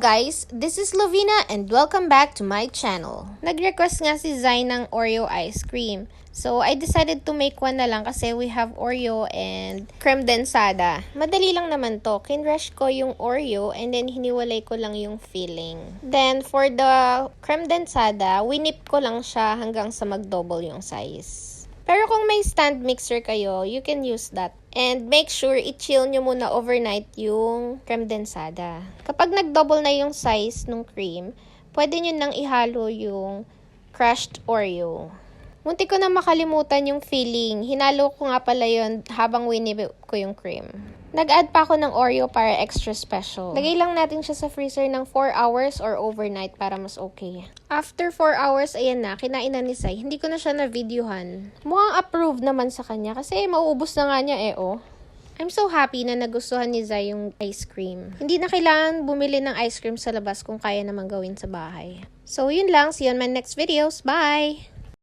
guys, this is Lovina and welcome back to my channel. Nag-request nga si Zai ng Oreo ice cream. So, I decided to make one na lang kasi we have Oreo and creme densada. Madali lang naman to. Kinrush ko yung Oreo and then hiniwalay ko lang yung filling. Then, for the creme densada, winip ko lang siya hanggang sa mag-double yung size. Pero kung may stand mixer kayo, you can use that. And make sure i-chill nyo muna overnight yung creme densada. Kapag nag-double na yung size ng cream, pwede nyo nang ihalo yung crushed Oreo. Munti ko na makalimutan yung filling. Hinalo ko nga pala yun habang winip ko yung cream. Nag-add pa ako ng Oreo para extra special. Lagay lang natin siya sa freezer ng 4 hours or overnight para mas okay. After 4 hours, ayan na, kinain na ni Sai. Hindi ko na siya na-videohan. Mukhang approved naman sa kanya kasi mauubos na nga niya oh. I'm so happy na nagustuhan ni Zai yung ice cream. Hindi na kailangan bumili ng ice cream sa labas kung kaya naman gawin sa bahay. So, yun lang. See you on my next videos. Bye!